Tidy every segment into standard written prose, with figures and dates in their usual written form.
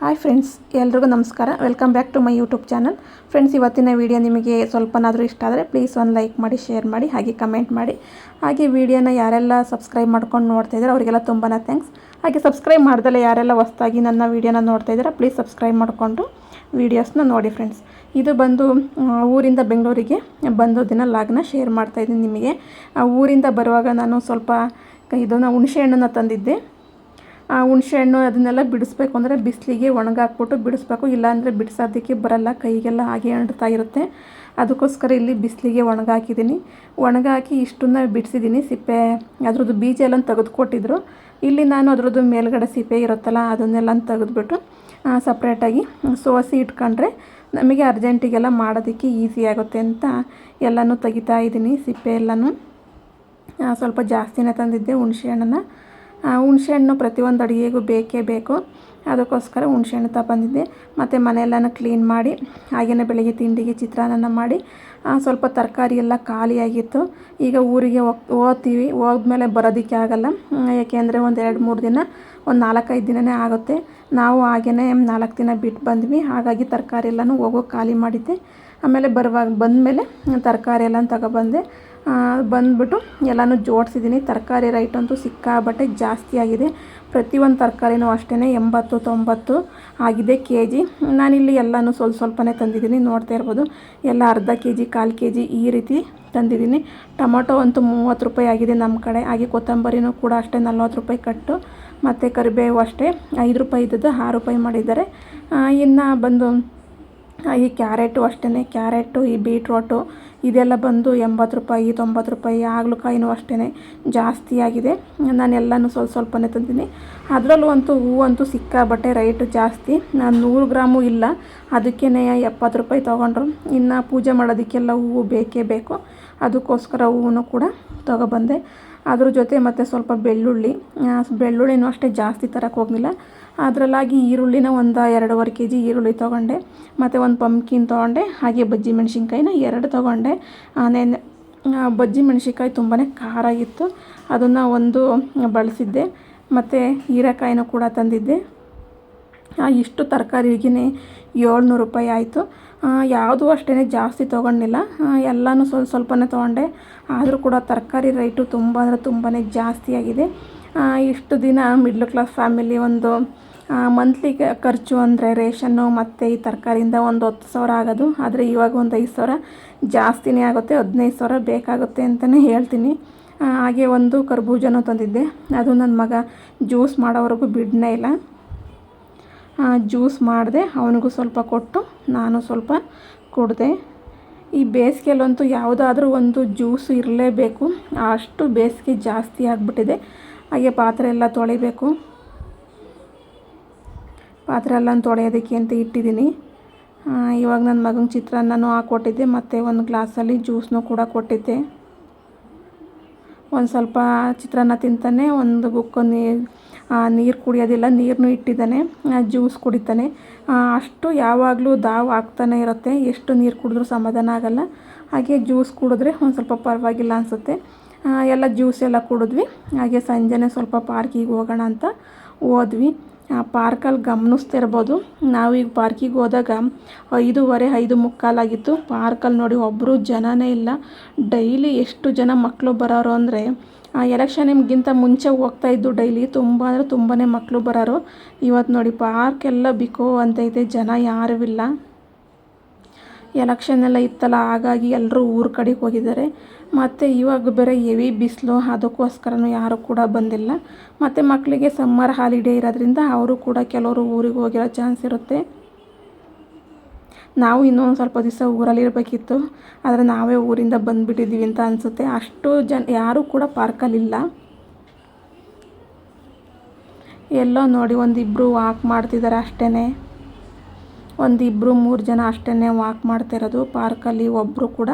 Hi friends, ಎಲ್ರಿಗೂ ನಮಸ್ಕಾರ. Welcome back to my YouTube channel. Friends, ಇವತ್ತಿನ ವಿಡಿಯೋ ನಿಮಗೆ ಸ್ವಲ್ಪನಾದರೂ ಇಷ್ಟ ಆದರೆ ಪ್ಲೀಸ್ ಒಂದು ಲೈಕ್ ಮಾಡಿ, ಶೇರ್ ಮಾಡಿ, ಹಾಗೆ ಕಮೆಂಟ್ ಮಾಡಿ. ಹಾಗೆ ವಿಡಿಯೋನ ಯಾರೆಲ್ಲ ಸಬ್ಸ್ಕ್ರೈಬ್ ಮಾಡ್ಕೊಂಡು ನೋಡ್ತಾ ಇದ್ದಾರೆ ಅವರಿಗೆಲ್ಲ ತುಂಬಾ ಥ್ಯಾಂಕ್ಸ್. ಹಾಗೆ ಸಬ್ಸ್ಕ್ರೈಬ್ ಮಾಡ್ದಲೆ ಯಾರೆಲ್ಲ ಹೊಸದಾಗಿ ನನ್ನ ವಿಡಿಯೋನ ನೋಡ್ತಾ ಇದ್ದಾರೆ ಪ್ಲೀಸ್ ಸಬ್ಸ್ಕ್ರೈಬ್ ಮಾಡಿಕೊಂಡು ವೀಡಿಯೋಸ್ನ ನೋಡಿ. ಫ್ರೆಂಡ್ಸ್, ಇದು ಬಂದು ಊರಿಂದ ಬೆಂಗಳೂರಿಗೆ ಬಂದು ದಿನ ಲಾಗ್ನ ಶೇರ್ ಮಾಡ್ತಾಯಿದ್ದೀನಿ ನಿಮಗೆ. ಊರಿಂದ ಬರುವಾಗ ನಾನು ಸ್ವಲ್ಪ ಇದನ್ನು ಹುಣಸೆ ಹಣ್ಣನ್ನು ತಂದಿದ್ದೆ. ಹುಣಸೆಹಣ್ಣು ಅದನ್ನೆಲ್ಲ ಬಿಡಿಸ್ಬೇಕು ಅಂದರೆ ಬಿಸಿಲಿಗೆ ಒಣಗಾಕ್ಬಿಟ್ಟು ಬಿಡಿಸ್ಬೇಕು, ಇಲ್ಲಾಂದರೆ ಬಿಡಿಸೋದಕ್ಕೆ ಬರಲ್ಲ, ಕೈಗೆಲ್ಲ ಹಾಗೆ ಅಂಟ್ತಾ ಇರುತ್ತೆ. ಅದಕ್ಕೋಸ್ಕರ ಇಲ್ಲಿ ಬಿಸಿಲಿಗೆ ಒಣಗಾಕಿದ್ದೀನಿ. ಒಣಗಾಕಿ ಇಷ್ಟನ್ನು ಬಿಡಿಸಿದ್ದೀನಿ. ಸಿಪ್ಪೆ ಅದ್ರದ್ದು ಬೀಜ ಎಲ್ಲ ತೆಗೆದುಕೊಟ್ಟಿದ್ರು. ಇಲ್ಲಿ ನಾನು ಅದ್ರದ್ದು ಮೇಲ್ಗಡೆ ಸಿಪ್ಪೆ ಇರುತ್ತಲ್ಲ ಅದನ್ನೆಲ್ಲ ತೆಗೆದುಬಿಟ್ಟು ಸಪ್ರೇಟಾಗಿ ಸೋಸಿ ಇಟ್ಕೊಂಡ್ರೆ ನಮಗೆ ಅರ್ಜೆಂಟಿಗೆಲ್ಲ ಮಾಡೋದಕ್ಕೆ ಈಸಿ ಆಗುತ್ತೆ ಅಂತ ಎಲ್ಲನೂ ತೆಗಿತಾ ಇದ್ದೀನಿ. ಸಿಪ್ಪೆ ಎಲ್ಲನೂ ಸ್ವಲ್ಪ ಜಾಸ್ತಿನೇ ತಂದಿದ್ದೆ ಹುಣಸೆಹಣ್ಣನ್ನು. ಹುಣಸೆಹಣ್ಣು ಪ್ರತಿಯೊಂದು ಅಡುಗೆಗೂ ಬೇಕೇ ಬೇಕು, ಅದಕ್ಕೋಸ್ಕರ ಹುಣಸೆಹಣ್ಣು ತಗೊಂಡಿದ್ದೆ. ಮತ್ತು ಮನೆಯೆಲ್ಲನೂ ಕ್ಲೀನ್ ಮಾಡಿ ಹಾಗೆಯೇ ಬೆಳಗ್ಗೆ ತಿಂಡಿಗೆ ಚಿತ್ರಾನ್ನ ಮಾಡಿ ಸ್ವಲ್ಪ ತರಕಾರಿ ಎಲ್ಲ ಖಾಲಿಯಾಗಿತ್ತು. ಈಗ ಊರಿಗೆ ಹೋಗ್ತೀವಿ, ಹೋದ್ಮೇಲೆ ಬರೋದಕ್ಕೆ ಆಗಲ್ಲ, ಏಕೆಂದರೆ ಒಂದು 2-3 ದಿನ, ಒಂದು 4-5 ದಿನವೇ ಆಗುತ್ತೆ. ನಾವು ಹಾಗೆಯೇ 4 ದಿನ ಬಿಟ್ಟು ಬಂದ್ವಿ. ಹಾಗಾಗಿ ತರಕಾರಿ ಎಲ್ಲನೂ ಹೋಗೋಕೆ ಖಾಲಿ ಮಾಡಿದ್ದೆ. ಆಮೇಲೆ ಬಂದಮೇಲೆ ತರಕಾರಿ ಎಲ್ಲ ತಗೊಬಂದೆ. ಬಂದುಬಿಟ್ಟು ಎಲ್ಲನೂ ಜೋಡಿಸಿದ್ದೀನಿ. ತರಕಾರಿ ರೈಟ್ ಅಂತೂ ಸಿಕ್ಕಾಬಟ್ಟೆ ಜಾಸ್ತಿ ಆಗಿದೆ. ಪ್ರತಿಯೊಂದು ತರಕಾರಿನೂ ಅಷ್ಟೇ 80-90 ಆಗಿದೆ ಕೆಜಿ. ನಾನಿಲ್ಲಿ ಎಲ್ಲನೂ ಸ್ವಲ್ಪನೇ ತಂದಿದ್ದೀನಿ, ನೋಡ್ತಾ ಇರ್ಬೋದು. ಎಲ್ಲ ಅರ್ಧ ಕೆಜಿ, 1/4 ಕೆಜಿ ಈ ರೀತಿ ತಂದಿದ್ದೀನಿ. ಟೊಮೊಟೊ ಅಂತೂ 30 ರೂಪಾಯಿ ಆಗಿದೆ ನಮ್ಮ ಕಡೆ. ಹಾಗೆ ಕೊತ್ತಂಬರಿನೂ ಕೂಡ ಅಷ್ಟೇ 40 ರೂಪಾಯಿ ಕಟ್ಟು. ಮತ್ತು ಕರಿಬೇವು ಅಷ್ಟೇ 5 ರೂಪಾಯಿ ಇದ್ದದ್ದು 6 ರೂಪಾಯಿ ಮಾಡಿದ್ದಾರೆ. ಇನ್ನು ಬಂದು ಈ ಕ್ಯಾರೆಟು ಅಷ್ಟೇ, ಕ್ಯಾರೆಟು, ಈ ಬೀಟ್ರೋಟು ಇದೆಲ್ಲ ಬಂದು 80 ರೂಪಾಯಿ 90 ರೂಪಾಯಿ. ಹಾಗಲಕಾಯಿನೂ ಅಷ್ಟೇ ಜಾಸ್ತಿ ಆಗಿದೆ. ನಾನೆಲ್ಲನೂ ಸ್ವಲ್ಪನೇ ತಂದಿದ್ದೀನಿ. ಅದರಲ್ಲೂ ಅಂತೂ ಹೂವಂತೂ ಸಿಕ್ಕಾಬಟ್ಟೆ ರೇಟು ಜಾಸ್ತಿ. ನಾನು 100 ಗ್ರಾಮು ಇಲ್ಲ, ಅದಕ್ಕೇ 70 ರೂಪಾಯಿ ತೊಗೊಂಡ್ರು. ಇನ್ನು ಪೂಜೆ ಮಾಡೋದಕ್ಕೆಲ್ಲ ಹೂವು ಬೇಕೇ ಬೇಕು, ಅದಕ್ಕೋಸ್ಕರ ಹೂವು ಕೂಡ ತೊಗೊಬಂದೆ. ಅದ್ರ ಜೊತೆ ಮತ್ತು ಸ್ವಲ್ಪ ಬೆಳ್ಳುಳ್ಳಿನೂ ಅಷ್ಟೇ ಜಾಸ್ತಿ ತರಕ್ಕೆ ಹೋಗಲಿಲ್ಲ. ಅದರಲ್ಲಾಗಿ ಈರುಳ್ಳಿನ ಒಂದು 2.5 ಕೆಜಿ ಈರುಳ್ಳಿ ತೊಗೊಂಡೆ. ಮತ್ತು ಒಂದು ಪಂಪ್ಕಿನ್ ತೊಗೊಂಡೆ. ಹಾಗೆ ಬಜ್ಜಿ ಮೆಣಸಿನ್ಕಾಯಿನ 2 ತೊಗೊಂಡೆ. ಬಜ್ಜಿ ಮೆಣಸಿನ್ಕಾಯಿ ತುಂಬಾ ಖಾರ ಇತ್ತು, ಅದನ್ನು ಒಂದು ಬಳಸಿದ್ದೆ. ಮತ್ತು ಹೀರೆಕಾಯಿನೂ ಕೂಡ ತಂದಿದ್ದೆ. ಇಷ್ಟು ತರಕಾರಿಗೆ 700 ರೂಪಾಯಿ ಆಯಿತು. ಯಾವುದೂ ಅಷ್ಟೇ ಜಾಸ್ತಿ ತೊಗೊಂಡಿಲ್ಲ, ಎಲ್ಲನೂ ಸ್ವಲ್ಪನೇ ತೊಗೊಂಡೆ. ಆದರೂ ಕೂಡ ತರಕಾರಿ ರೇಟು ತುಂಬ ಅಂದರೆ ತುಂಬಾ ಜಾಸ್ತಿ ಆಗಿದೆ. ಇಷ್ಟು ದಿನ ಮಿಡ್ಲ್ ಕ್ಲಾಸ್ ಫ್ಯಾಮಿಲಿ ಒಂದು ಮಂತ್ಲಿ ಖರ್ಚು ಅಂದರೆ ರೇಷನ್ನು ಮತ್ತು ಈ ತರಕಾರಿಯಿಂದ ಒಂದು 10,000 ಆಗೋದು. ಆದರೆ ಇವಾಗ ಒಂದು 5,000 ಜಾಸ್ತಿನೇ ಆಗುತ್ತೆ, 15,000 ಬೇಕಾಗುತ್ತೆ ಅಂತಲೇ ಹೇಳ್ತೀನಿ. ಹಾಗೆ ಒಂದು ಕರ್ಬೂಜನೂ ತಂದಿದ್ದೆ. ಅದು ನನ್ನ ಮಗ ಜ್ಯೂಸ್ ಮಾಡೋವರೆಗೂ ಬಿಡನೇ ಇಲ್ಲ. ಜ್ಯೂಸ್ ಮಾಡಿದೆ, ಅವನಿಗೂ ಸ್ವಲ್ಪ ಕೊಟ್ಟು ನಾನು ಸ್ವಲ್ಪ ಕುಡಿದೆ. ಈ ಬೇಸಿಗೆಯಲ್ಲಂತೂ ಯಾವುದಾದ್ರೂ ಒಂದು ಜ್ಯೂಸು ಇರಲೇಬೇಕು, ಅಷ್ಟು ಬೇಸಿಗೆ ಜಾಸ್ತಿ ಆಗಿಬಿಟ್ಟಿದೆ. ಹಾಗೆ ಪಾತ್ರೆ ಎಲ್ಲ ತೊಳಿಬೇಕು. ಪಾತ್ರೆ ಎಲ್ಲ ತೊಳೆಯೋದಕ್ಕೆ ಅಂತ ಇಟ್ಟಿದ್ದೀನಿ. ಇವಾಗ ನನ್ನ ಮಗನ ಚಿತ್ರಾನ್ನನೂ ಹಾಕ್ಕೊಟ್ಟಿದ್ದೆ, ಮತ್ತು ಒಂದು ಗ್ಲಾಸಲ್ಲಿ ಜ್ಯೂಸ್ನೂ ಕೂಡ ಕೊಟ್ಟಿದ್ದೆ. ಒಂದು ಸ್ವಲ್ಪ ಚಿತ್ರಾನ್ನ ತಿಂತಾನೆ, ಒಂದು ಗುಕ್ಕು ನೀರು ಕುಡಿಯೋದಿಲ್ಲ, ನೀರನ್ನು ಇಟ್ಟಿದ್ದಾನೆ, ಜ್ಯೂಸ್ ಕುಡಿತಾನೆ. ಅಷ್ಟು ಯಾವಾಗಲೂ ದಾವ್ ಆಗ್ತಾನೆ ಇರುತ್ತೆ, ಎಷ್ಟು ನೀರು ಕುಡಿದ್ರೂ ಸಮಾಧಾನ ಆಗಲ್ಲ. ಹಾಗೆ ಜ್ಯೂಸ್ ಕುಡಿದ್ರೆ ಒಂದು ಸ್ವಲ್ಪ ಪರವಾಗಿಲ್ಲ ಅನಿಸುತ್ತೆ. ಎಲ್ಲ ಜ್ಯೂಸ್ ಎಲ್ಲ ಕುಡಿದ್ವಿ. ಹಾಗೆ ಸಂಜೆನೇ ಸ್ವಲ್ಪ ಪಾರ್ಕಿಗೆ ಹೋಗೋಣ ಅಂತ ಹೋದ್ವಿ. ಪಾರ್ಕಲ್ಲಿ ಗಮನಿಸ್ತಿರ್ಬೋದು, ನಾವೀಗ ಪಾರ್ಕಿಗೆ ಹೋದಾಗ 5:15 5:45 ಆಗಿತ್ತು. ಪಾರ್ಕಲ್ಲಿ ನೋಡಿ ಒಬ್ಬರು ಜನನೇ ಇಲ್ಲ. ಡೈಲಿ ಎಷ್ಟು ಜನ ಮಕ್ಕಳು ಬರೋರು ಅಂದರೆ, ಎಲೆಕ್ಷನ್ಗಿಂತ ಮುಂಚೆ ಹೋಗ್ತಾಯಿದ್ದು ಡೈಲಿ ತುಂಬ ಅಂದರೆ ತುಂಬಾ ಮಕ್ಕಳು ಬರೋರು. ಇವತ್ತು ನೋಡಿ ಪಾರ್ಕೆಲ್ಲ ಬಿಕೋ ಅಂತೈತೆ, ಜನ ಯಾರೂ ಇಲ್ಲ. ಎಲೆಕ್ಷನ್ ಎಲ್ಲ ಇತ್ತಲ್ಲ, ಹಾಗಾಗಿ ಎಲ್ಲರೂ ಊರ ಕಡೆಗೆ ಹೋಗಿದ್ದಾರೆ. ಮತ್ತು ಇವಾಗ ಬೇರೆ ಹೆವಿ ಬಿಸಿಲು, ಅದಕ್ಕೋಸ್ಕರನೂ ಯಾರೂ ಕೂಡ ಬಂದಿಲ್ಲ. ಮತ್ತು ಮಕ್ಕಳಿಗೆ ಸಮ್ಮರ್ ಹಾಲಿಡೇ ಇರೋದ್ರಿಂದ ಅವರು ಕೂಡ ಕೆಲವರು ಊರಿಗೆ ಹೋಗಿರೋ ಚಾನ್ಸ್ ಇರುತ್ತೆ. ನಾವು ಇನ್ನೊಂದು ಸ್ವಲ್ಪ ದಿವಸ ಊರಲ್ಲಿ ಇರಬೇಕಿತ್ತು, ಆದರೆ ನಾವೇ ಊರಿಂದ ಬಂದುಬಿಟ್ಟಿದ್ದೀವಿ ಅಂತ ಅನಿಸುತ್ತೆ. ಅಷ್ಟು ಯಾರೂ ಕೂಡ ಪಾರ್ಕಲ್ಲಿಲ್ಲ. ಎಲ್ಲೋ ನೋಡಿ ಒಂದಿಬ್ಬರು ವಾಕ್ ಮಾಡ್ತಿದ್ದಾರೆ ಅಷ್ಟೇ, 1-2-3 ಜನ ಅಷ್ಟೇ ವಾಕ್ ಮಾಡ್ತಿರೋದು ಪಾರ್ಕಲ್ಲಿ. ಒಬ್ಬರು ಕೂಡ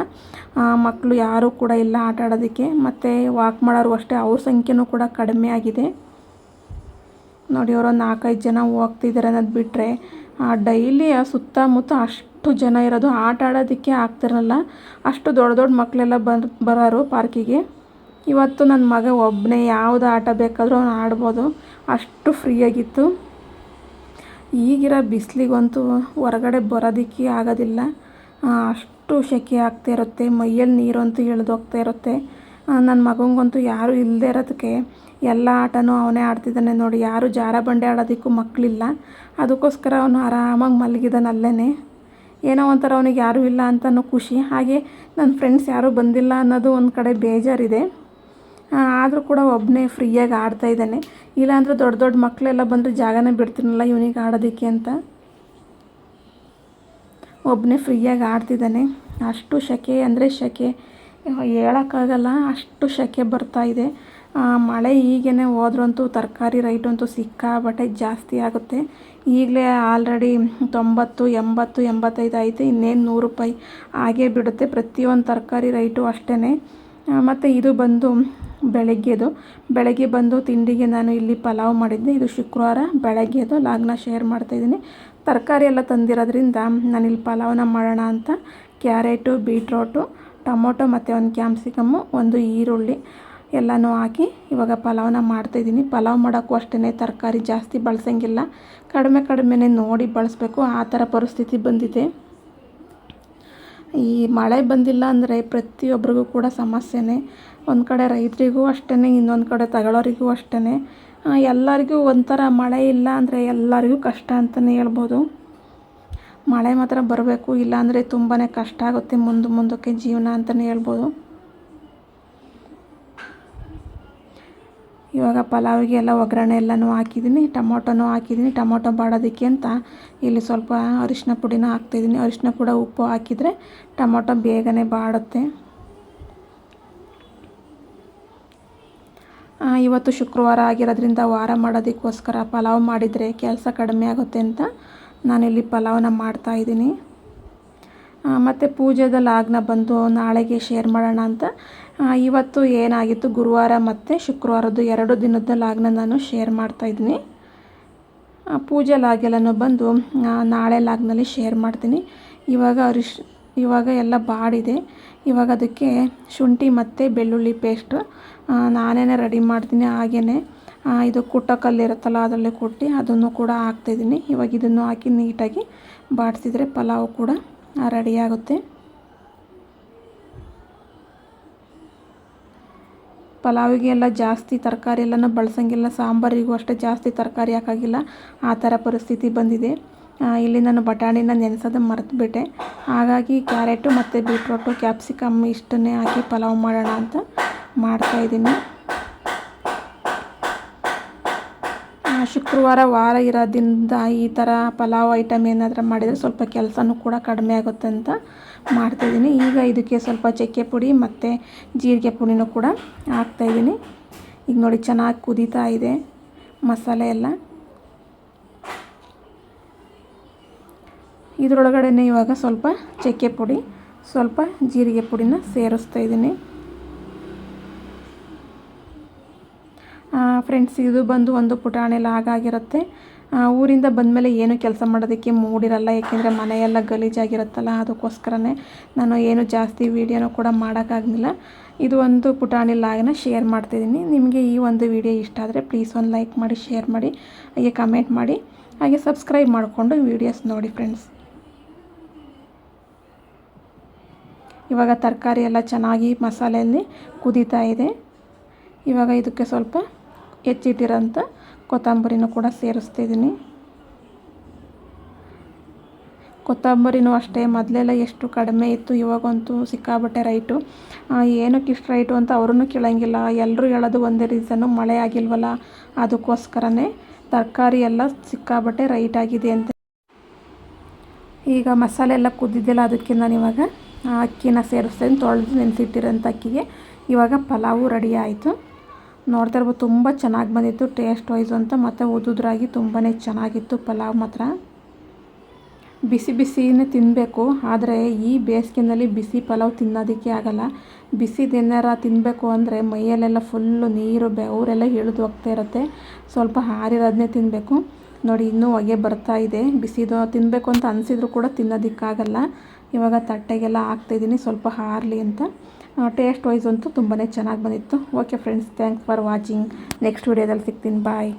ಮಕ್ಕಳು ಯಾರೂ ಕೂಡ ಇಲ್ಲ ಆಟ ಆಡೋದಕ್ಕೆ. ಮತ್ತು ವಾಕ್ ಮಾಡೋರು ಅಷ್ಟೇ, ಅವ್ರ ಸಂಖ್ಯೆನೂ ಕೂಡ ಕಡಿಮೆ ಆಗಿದೆ. ನೋಡಿ ಅವರು 4-5 ಜನ ಹೋಗ್ತಿದ್ದಾರೆ ಅನ್ನೋದು ಬಿಟ್ಟರೆ ಡೈಲಿ ಸುತ್ತಮುತ್ತ ಅಷ್ಟು ಜನ ಇರೋದು. ಆಟ ಆಡೋದಕ್ಕೆ ಆಗ್ತಿರಲ್ಲ, ಅಷ್ಟು ದೊಡ್ಡ ಮಕ್ಕಳೆಲ್ಲ ಬರೋರು ಪಾರ್ಕಿಗೆ. ಇವತ್ತು ನನ್ನ ಮಗ ಒಬ್ಬನೇ ಯಾವುದು ಆಟ ಬೇಕಾದರೂ ಅವನು ಆಡ್ಬೋದು, ಅಷ್ಟು ಫ್ರೀಯಾಗಿತ್ತು. ಈಗಿರೋ ಬಿಸಿಲಿಗಂತೂ ಹೊರಗಡೆ ಬರೋದಕ್ಕೆ ಆಗೋದಿಲ್ಲ. ಅಷ್ಟು ಸೆಕೆ ಆಗ್ತಾ ಇರುತ್ತೆ, ಮೈಯಲ್ಲಿ ನೀರಂತೂ ಇಳಿದೋಗ್ತಾ ಇರುತ್ತೆ. ನನ್ನ ಮಗನಿಗಂತೂ ಯಾರೂ ಇಲ್ಲದೇ ಇರೋದಕ್ಕೆ ಎಲ್ಲ ಆಟನೂ ಅವನೇ ಆಡ್ತಿದ್ದಾನೆ ನೋಡಿ. ಯಾರೂ ಜಾರ ಬಂಡೆ ಆಡೋದಕ್ಕೂ ಮಕ್ಕಳಿಲ್ಲ, ಅದಕ್ಕೋಸ್ಕರ ಅವನು ಆರಾಮಾಗಿ ಮಲಗಿದ್ದಾನೆ ಅಲ್ಲೇ. ಏನೋ ಒಂಥರ ಅವನಿಗೆ ಯಾರೂ ಇಲ್ಲ ಅಂತಲೂ ಖುಷಿ, ಹಾಗೆ ನನ್ನ ಫ್ರೆಂಡ್ಸ್ ಯಾರೂ ಬಂದಿಲ್ಲ ಅನ್ನೋದು ಒಂದು ಕಡೆ ಬೇಜಾರಿದೆ. ಆದರೂ ಕೂಡ ಒಬ್ಬನೇ ಫ್ರೀಯಾಗಿ ಆಡ್ತಾಯಿದ್ದಾನೆ. ಇಲ್ಲಾಂದರೆ ದೊಡ್ಡ ದೊಡ್ಡ ಮಕ್ಕಳೆಲ್ಲ ಬಂದರೆ ಜಾಗನೇ ಬಿಡ್ತೀನಲ್ಲ ಇವನಿಗೆ ಆಡೋದಕ್ಕೆ ಅಂತ. ಒಬ್ಬನೇ ಫ್ರೀಯಾಗಿ ಆಡ್ತಿದ್ದಾನೆ. ಅಷ್ಟು ಸೆಕೆ ಅಂದರೆ ಸೆಕೆ ಹೇಳೋಕ್ಕಾಗಲ್ಲ, ಅಷ್ಟು ಸೆಕೆ ಬರ್ತಾಯಿದೆ. ಮಳೆ ಈಗೇ ಹೋದ್ರಂತೂ ತರಕಾರಿ ರೈಟ್ ಅಂತೂ ಸಿಕ್ಕಾಬಟ್ಟೆ ಜಾಸ್ತಿ ಆಗುತ್ತೆ. ಈಗಲೇ ಆಲ್ರೆಡಿ 90, 80, 85 ಐತೆ, ಇನ್ನೇನು 100 ರೂಪಾಯಿ ಹಾಗೇ ಬಿಡುತ್ತೆ ಪ್ರತಿಯೊಂದು ತರಕಾರಿ ರೈಟು ಅಷ್ಟೇ. ಮತ್ತು ಇದು ಬಂದು ಬೆಳಗ್ಗೆ ಬಂದು ತಿಂಡಿಗೆ ನಾನು ಇಲ್ಲಿ ಪಲಾವ್ ಮಾಡಿದ್ದೆ. ಇದು ಶುಕ್ರವಾರ ಬೆಳಗ್ಗೆದು ಲಾಗ್ನ ಶೇರ್ ಮಾಡ್ತಾಯಿದ್ದೀನಿ. ತರಕಾರಿ ಎಲ್ಲ ತಂದಿರೋದ್ರಿಂದ ನಾನಿಲ್ಲಿ ಪಲಾವ್ನ ಮಾಡೋಣ ಅಂತ ಕ್ಯಾರೆಟು, ಬೀಟ್ರೋಟು, ಟೊಮೊಟೊ ಮತ್ತು ಒಂದು ಕ್ಯಾಪ್ಸಿಕಮ್ಮು, ಒಂದು ಈರುಳ್ಳಿ ಎಲ್ಲನೂ ಹಾಕಿ ಇವಾಗ ಪಲಾವ್ನ ಮಾಡ್ತಾಯಿದ್ದೀನಿ. ಪಲಾವ್ ಮಾಡೋಕ್ಕೂ ಅಷ್ಟೇ ತರಕಾರಿ ಜಾಸ್ತಿ ಬಳಸೋಂಗಿಲ್ಲ, ಕಡಿಮೆನೇ ನೋಡಿ ಬಳಸಬೇಕು, ಆ ಥರ ಪರಿಸ್ಥಿತಿ ಬಂದಿದೆ. ಈ ಮಳೆ ಬಂದಿಲ್ಲ ಅಂದರೆ ಪ್ರತಿಯೊಬ್ಬರಿಗೂ ಕೂಡ ಸಮಸ್ಯೆನೇ. ಒಂದು ಕಡೆ ರೈತರಿಗೂ ಅಷ್ಟೇ, ಇನ್ನೊಂದು ಕಡೆ ತಗೊಳ್ಳೋರಿಗೂ ಅಷ್ಟೇ. ಎಲ್ಲರಿಗೂ ಒಂಥರ ಮಳೆ ಇಲ್ಲ ಅಂದರೆ ಎಲ್ಲರಿಗೂ ಕಷ್ಟ ಅಂತಲೇ ಹೇಳ್ಬೋದು. ಮಳೆ ಮಾತ್ರ ಬರಬೇಕು, ಇಲ್ಲಾಂದರೆ ತುಂಬಾ ಕಷ್ಟ ಆಗುತ್ತೆ ಮುಂದಕ್ಕೆ ಜೀವನ ಅಂತಲೇ ಹೇಳ್ಬೋದು. ಇವಾಗ ಪಲಾವಿಗೆ ಎಲ್ಲ ಒಗ್ಗರಣೆ ಎಲ್ಲನೂ ಹಾಕಿದ್ದೀನಿ, ಟೊಮೊಟೊನೂ ಹಾಕಿದ್ದೀನಿ. ಟೊಮೊಟೊ ಬಾಡೋದಕ್ಕೆ ಅಂತ ಇಲ್ಲಿ ಸ್ವಲ್ಪ ಅರಿಶಿನ ಪುಡಿನ ಹಾಕ್ತಾಯಿದ್ದೀನಿ. ಅರಿಶಿನ ಕೂಡ ಉಪ್ಪು ಹಾಕಿದರೆ ಟೊಮೊಟೊ ಬೇಗನೆ ಬಾಡುತ್ತೆ. ಇವತ್ತು ಶುಕ್ರವಾರ ಆಗಿರೋದ್ರಿಂದ ವಾರ ಮಾಡೋದಕ್ಕೋಸ್ಕರ ಪಲಾವ್ ಮಾಡಿದರೆ ಕೆಲಸ ಕಡಿಮೆ ಆಗುತ್ತೆ ಅಂತ ನಾನಿಲ್ಲಿ ಪಲಾವ್ನ ಮಾಡ್ತಾಯಿದ್ದೀನಿ. ಮತ್ತು ಪೂಜೆದ ಲಾಗ್ನ ಬಂದು ನಾಳೆಗೆ ಶೇರ್ ಮಾಡೋಣ ಅಂತ. ಇವತ್ತು ಏನಾಗಿತ್ತು, ಗುರುವಾರ ಮತ್ತು ಶುಕ್ರವಾರದ್ದು 2 ದಿನದ ಲಾಗ್ನ ನಾನು ಶೇರ್ ಮಾಡ್ತಾಯಿದ್ದೀನಿ. ಪೂಜೆ ಲಾಗೆಲ್ಲನೂ ಬಂದು ನಾಳೆ ಲಾಗ್ನಲ್ಲಿ ಶೇರ್ ಮಾಡ್ತೀನಿ. ಇವಾಗ ಎಲ್ಲ ಬಾಡಿದೆ. ಇವಾಗ ಅದಕ್ಕೆ ಶುಂಠಿ ಮತ್ತು ಬೆಳ್ಳುಳ್ಳಿ ಪೇಸ್ಟು ನಾನೇ ರೆಡಿ ಮಾಡ್ತೀನಿ. ಹಾಗೆಯೇ ಇದು ಕುಟ್ಟಕಲ್ಲಿರುತ್ತಲ್ಲ ಅದರಲ್ಲೇ ಕುಟ್ಟಿ ಅದನ್ನು ಕೂಡ ಹಾಕ್ತಾಯಿದ್ದೀನಿ. ಇವಾಗ ಇದನ್ನು ಹಾಕಿ ನೀಟಾಗಿ ಬಾಡಿಸಿದ್ರೆ ಪಲಾವ್ ಕೂಡ ರೆಡಿಯಾಗುತ್ತೆ. ಪಲಾವಿಗೆ ಎಲ್ಲ ಜಾಸ್ತಿ ತರಕಾರಿ ಎಲ್ಲನೂ ಬಳಸೋಂಗಿಲ್ಲ, ಸಾಂಬಾರಿಗೂ ಅಷ್ಟೇ ಜಾಸ್ತಿ ತರಕಾರಿ ಹಾಕೋಂಗಿಲ್ಲ, ಆ ಥರ ಪರಿಸ್ಥಿತಿ ಬಂದಿದೆ. ಇಲ್ಲಿ ನಾನು ಬಟಾಣಿನ ನೆನೆಸೋದು ಮರೆತುಬಿಟ್ಟೆ. ಹಾಗಾಗಿ ಕ್ಯಾರೆಟು ಮತ್ತು ಬೀಟ್ರೋಟು, ಕ್ಯಾಪ್ಸಿಕಮ್ ಇಷ್ಟನ್ನೇ ಹಾಕಿ ಪಲಾವ್ ಮಾಡೋಣ ಅಂತ ಮಾಡ್ತಾಯಿದ್ದೀನಿ. ಶುಕ್ರವಾರ ವಾರ ಇರೋದ್ರಿಂದ ಈ ಥರ ಪಲಾವ್ ಐಟಮ್ ಏನಾದರೂ ಮಾಡಿದರೆ ಸ್ವಲ್ಪ ಕೆಲಸನೂ ಕೂಡ ಕಡಿಮೆ ಆಗುತ್ತೆ ಅಂತ ಮಾಡ್ತಾಯಿದ್ದೀನಿ. ಈಗ ಇದಕ್ಕೆ ಸ್ವಲ್ಪ ಚಕ್ಕೆ ಪುಡಿ ಮತ್ತು ಜೀರಿಗೆ ಪುಡಿನೂ ಕೂಡ ಹಾಕ್ತಾಯಿದ್ದೀನಿ. ಈಗ ನೋಡಿ ಚೆನ್ನಾಗಿ ಕುದೀತಾ ಇದೆ ಮಸಾಲೆ ಎಲ್ಲ. ಇದರೊಳಗಡೆ ಇವಾಗ ಸ್ವಲ್ಪ ಚಕ್ಕೆ ಪುಡಿ, ಸ್ವಲ್ಪ ಜೀರಿಗೆ ಪುಡಿನ ಸೇರಿಸ್ತಾಯಿದ್ದೀನಿ. ಫ್ರೆಂಡ್ಸ್, ಇದು ಬಂದು ಒಂದು ಪುಟಾಣಿ ಲಾಗಾಗಿರುತ್ತೆ. ಊರಿಂದ ಬಂದಮೇಲೆ ಏನು ಕೆಲಸ ಮಾಡೋದಕ್ಕೆ ಮೂಡಿರಲ್ಲ, ಏಕೆಂದರೆ ಮನೆಯೆಲ್ಲ ಗಲೀಜಾಗಿರುತ್ತಲ್ಲ, ಅದಕ್ಕೋಸ್ಕರನೇ ನಾನು ಏನು ಜಾಸ್ತಿ ವೀಡಿಯೋನೂ ಕೂಡ ಮಾಡೋಕ್ಕಾಗಲಿಲ್ಲ. ಇದು ಒಂದು ಪುಟಾಣಿ ಲಾಗನ್ನ ಶೇರ್ ಮಾಡ್ತಾಯಿದ್ದೀನಿ. ನಿಮಗೆ ಈ ಒಂದು ವಿಡಿಯೋ ಇಷ್ಟ ಆದರೆ ಪ್ಲೀಸ್ ಒಂದು ಲೈಕ್ ಮಾಡಿ, ಶೇರ್ ಮಾಡಿ, ಹಾಗೆ ಕಮೆಂಟ್ ಮಾಡಿ, ಹಾಗೆ ಸಬ್ಸ್ಕ್ರೈಬ್ ಮಾಡಿಕೊಂಡು ವೀಡಿಯೋಸ್ ನೋಡಿ ಫ್ರೆಂಡ್ಸ್. ಇವಾಗ ತರಕಾರಿ ಎಲ್ಲ ಚೆನ್ನಾಗಿ ಮಸಾಲೆಯಲ್ಲಿ ಕುದೀತಾ ಇದೆ. ಇವಾಗ ಇದಕ್ಕೆ ಸ್ವಲ್ಪ ಹೆಚ್ಚಿಟ್ಟಿರೋಂಥ ಕೊತ್ತಂಬರಿನೂ ಕೂಡ ಸೇರಿಸ್ತಿದ್ದೀನಿ. ಕೊತ್ತಂಬರಿನೂ ಅಷ್ಟೇ ಮೊದಲೆಲ್ಲ ಎಷ್ಟು ಕಡಿಮೆ ಇತ್ತು, ಇವಾಗಂತೂ ಸಿಕ್ಕಾಬಟ್ಟೆ ರೈಟು. ಏನಕ್ಕೆ ಇಷ್ಟು ರೈಟು ಅಂತ ಅವ್ರೂ ಕೇಳೋಂಗಿಲ್ಲ. ಎಲ್ಲರೂ ಹೇಳೋದು ಒಂದೇ ರೀಸನ್ನು, ಮಳೆ ಆಗಿಲ್ವಲ್ಲ, ಅದಕ್ಕೋಸ್ಕರನೇ ತರಕಾರಿ ಎಲ್ಲ ಸಿಕ್ಕಾಬಟ್ಟೆ ರೈಟ್ ಆಗಿದೆ ಅಂತ. ಈಗ ಮಸಾಲೆ ಎಲ್ಲ ಕುದ್ದಿದ್ದೆಲ್ಲ, ಅದಕ್ಕೆ ನಾನು ಇವಾಗ ಅಕ್ಕಿನ ಸೇರಿಸ್ತೀನಿ. ತೊಳೆದು ನೆನೆಸಿಟ್ಟಿರೋಂಥ ಅಕ್ಕಿಗೆ ಇವಾಗ ಪಲಾವು ರೆಡಿ ಆಯಿತು. ನೋಡ್ತಾ ಇರ್ಬೋದು, ತುಂಬ ಚೆನ್ನಾಗಿ ಬಂದಿತ್ತು ಟೇಸ್ಟ್ ವೈಸು ಅಂತ. ಮತ್ತು ಉದುದ್ರಾಗಿ ತುಂಬಾ ಚೆನ್ನಾಗಿತ್ತು ಪಲಾವ್ ಮಾತ್ರ. ಬಿಸಿನೇ ತಿನ್ನಬೇಕು, ಆದರೆ ಈ ಬೇಸಿಗೆನಲ್ಲಿ ಬಿಸಿ ಪಲಾವ್ ತಿನ್ನೋದಕ್ಕೆ ಆಗಲ್ಲ. ಬಿಸಿದೇನಾರ ತಿನ್ನಬೇಕು ಅಂದರೆ ಮೈಯಲ್ಲೆಲ್ಲ ಫುಲ್ಲು ನೀರು ಬೆವರೆಲ್ಲ ಇಳಿದು ಹೋಗ್ತಾ ಇರುತ್ತೆ. ಸ್ವಲ್ಪ ಆರಿರೋದನ್ನೇ ತಿನ್ನಬೇಕು. ನೋಡಿ, ಇನ್ನೂ ಹೊಗೆ ಬರ್ತಾ ಇದೆ. ಬಿಸಿದು ತಿನ್ನಬೇಕು ಅಂತ ಅನಿಸಿದ್ರು ಕೂಡ ತಿನ್ನೋದಕ್ಕಾಗಲ್ಲ. ಇವಾಗ ತಟ್ಟೆಗೆಲ್ಲ ಹಾಕ್ತಾಯಿದ್ದೀನಿ ಸ್ವಲ್ಪ ಆರಲಿ ಅಂತ. ಟೇಸ್ಟ್ ವೈಸ್ ಅಂತೂ ತುಂಬಾ ಚೆನ್ನಾಗಿ ಬಂದಿತ್ತು. Okay friends, thanks for watching. Next ವೀಡಿಯೋದಲ್ಲಿ ಸಿಗ್ತೀನಿ. ಬಾಯ್.